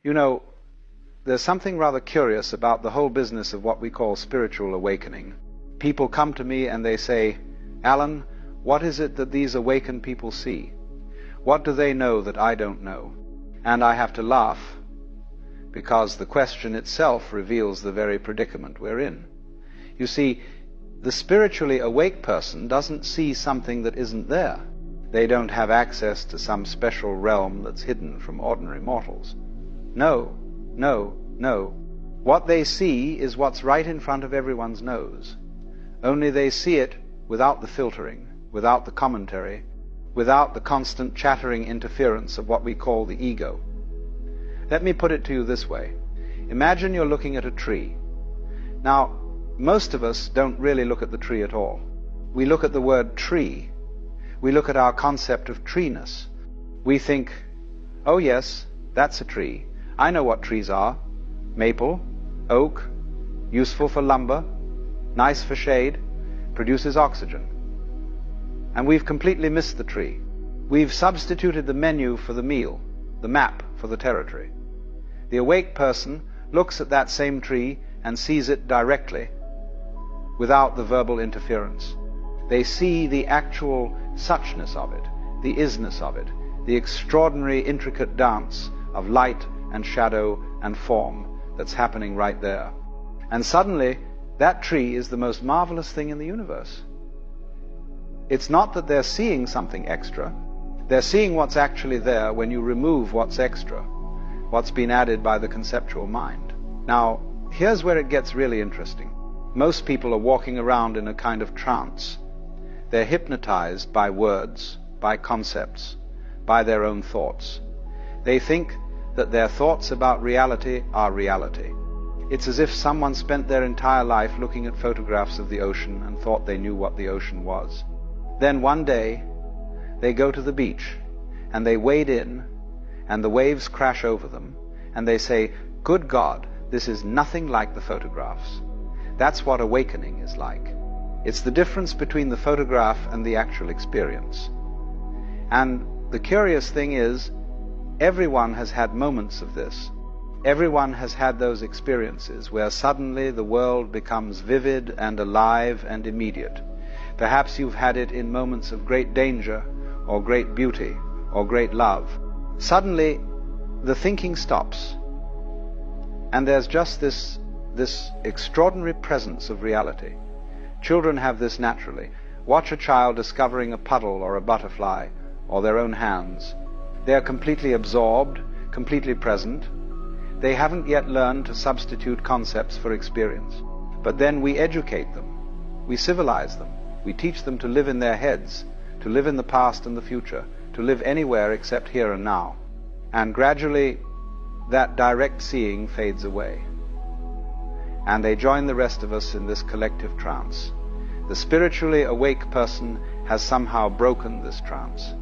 You know, there's something rather curious about the whole business of what we call spiritual awakening. People come to me and they say, "Alan, what is it that these awakened people see? What do they know that I don't know?" And I have to laugh, because the question itself reveals the very predicament we're in. You see, the spiritually awake person doesn't see something that isn't there. They don't have access to some special realm that's hidden from ordinary mortals. No, no, no. What they see is what's right in front of everyone's nose. Only they see it without the filtering, without the commentary, without the constant chattering interference of what we call the ego. Let me put it to you this way. Imagine you're looking at a tree. Now, most of us don't really look at the tree at all. We look at the word tree. We look at our concept of treeness. We think, oh yes, that's a tree. I know what trees are. Maple, oak, useful for lumber, nice for shade, produces oxygen. And we've completely missed the tree. We've substituted the menu for the meal, the map for the territory. The awake person looks at that same tree and sees it directly, without the verbal interference. They see the actual suchness of it, the isness of it, the extraordinary intricate dance of light and shadow and form that's happening right there. And suddenly, that tree is the most marvelous thing in the universe. It's not that they're seeing something extra. They're seeing what's actually there when you remove what's extra, what's been added by the conceptual mind. Now, here's where it gets really interesting. Most people are walking around in a kind of trance. They're hypnotized by words, by concepts, by their own thoughts. They think that their thoughts about reality are reality. It's as if someone spent their entire life looking at photographs of the ocean and thought they knew what the ocean was. Then one day, they go to the beach, and they wade in, and the waves crash over them, and they say, "Good God, this is nothing like the photographs." That's what awakening is like. It's the difference between the photograph and the actual experience. And the curious thing is, everyone has had moments of this. Everyone has had those experiences where suddenly the world becomes vivid and alive and immediate. Perhaps you've had it in moments of great danger, or great beauty, or great love. Suddenly, the thinking stops, and there's just this extraordinary presence of reality. Children have this naturally. Watch a child discovering a puddle or a butterfly, or their own hands. They are completely absorbed, completely present. They haven't yet learned to substitute concepts for experience. But then we educate them. We civilize them. We teach them to live in their heads, to live in the past and the future, to live anywhere except here and now. And gradually, that direct seeing fades away. And they join the rest of us in this collective trance. The spiritually awake person has somehow broken this trance.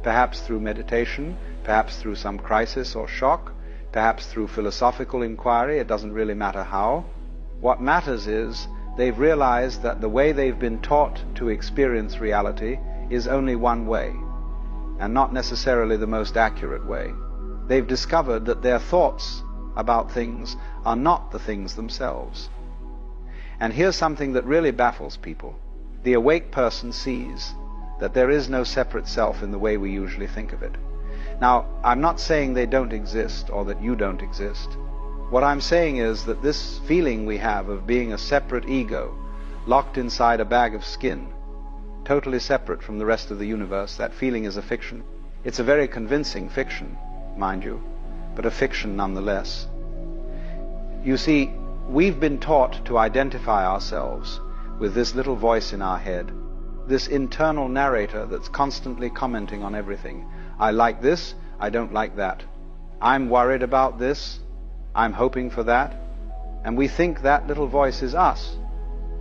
Perhaps through meditation, perhaps through some crisis or shock, perhaps through philosophical inquiry, it doesn't really matter how. What matters is they've realized that the way they've been taught to experience reality is only one way, and not necessarily the most accurate way. They've discovered that their thoughts about things are not the things themselves. And here's something that really baffles people. The awake person sees that there is no separate self in the way we usually think of it. Now, I'm not saying they don't exist or that you don't exist. What I'm saying is that this feeling we have of being a separate ego, locked inside a bag of skin, totally separate from the rest of the universe, that feeling is a fiction. It's a very convincing fiction, mind you, but a fiction nonetheless. You see, we've been taught to identify ourselves with this little voice in our head, this internal narrator that's constantly commenting on everything. I like this, I don't like that. I'm worried about this, I'm hoping for that. And we think that little voice is us.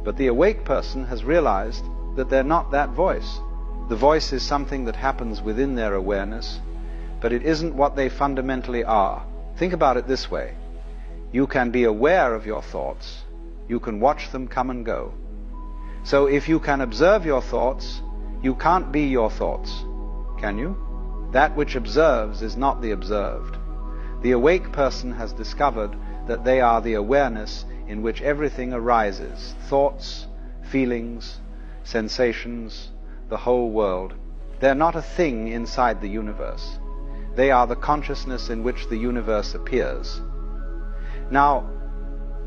But the awake person has realized that they're not that voice. The voice is something that happens within their awareness, but it isn't what they fundamentally are. Think about it this way. You can be aware of your thoughts. You can watch them come and go. So if you can observe your thoughts, you can't be your thoughts, can you? That which observes is not the observed. The awake person has discovered that they are the awareness in which everything arises, thoughts, feelings, sensations, the whole world. They're not a thing inside the universe. They are the consciousness in which the universe appears. Now,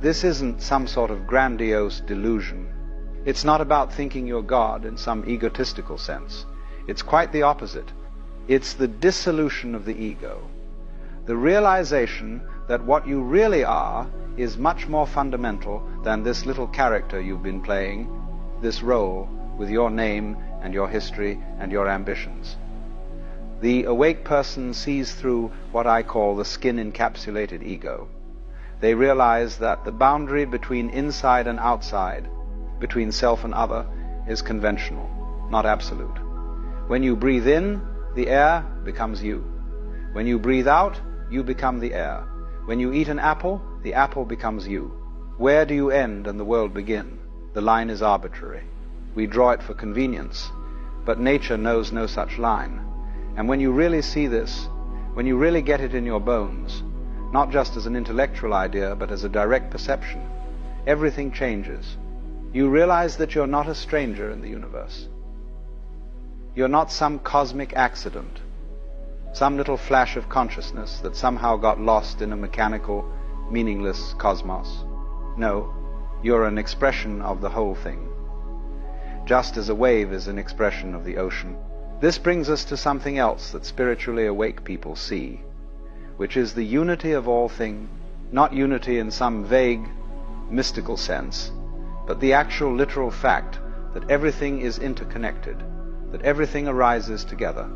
this isn't some sort of grandiose delusion. It's not about thinking you're God in some egotistical sense. It's quite the opposite. It's the dissolution of the ego. The realization that what you really are is much more fundamental than this little character you've been playing, this role with your name and your history and your ambitions. The awake person sees through what I call the skin-encapsulated ego. They realize that the boundary between inside and outside, between self and other, is conventional, not absolute. When you breathe in, the air becomes you. When you breathe out, you become the air. When you eat an apple, the apple becomes you. Where do you end and the world begin? The line is arbitrary. We draw it for convenience, but nature knows no such line. And when you really see this, when you really get it in your bones, not just as an intellectual idea, but as a direct perception, everything changes. You realize that you're not a stranger in the universe. You're not some cosmic accident, some little flash of consciousness that somehow got lost in a mechanical, meaningless cosmos. No, you're an expression of the whole thing, just as a wave is an expression of the ocean. This brings us to something else that spiritually awake people see, which is the unity of all things, not unity in some vague, mystical sense, but the actual literal fact that everything is interconnected, that everything arises together.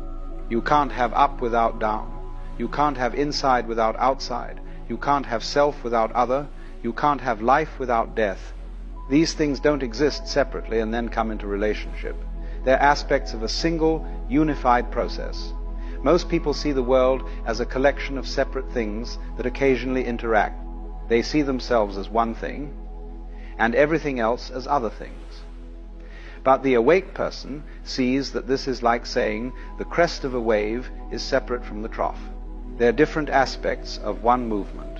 You can't have up without down. You can't have inside without outside. You can't have self without other. You can't have life without death. These things don't exist separately and then come into relationship. They're aspects of a single, unified process. Most people see the world as a collection of separate things that occasionally interact. They see themselves as one thing, and everything else as other things. But the awake person sees that this is like saying the crest of a wave is separate from the trough. They're different aspects of one movement.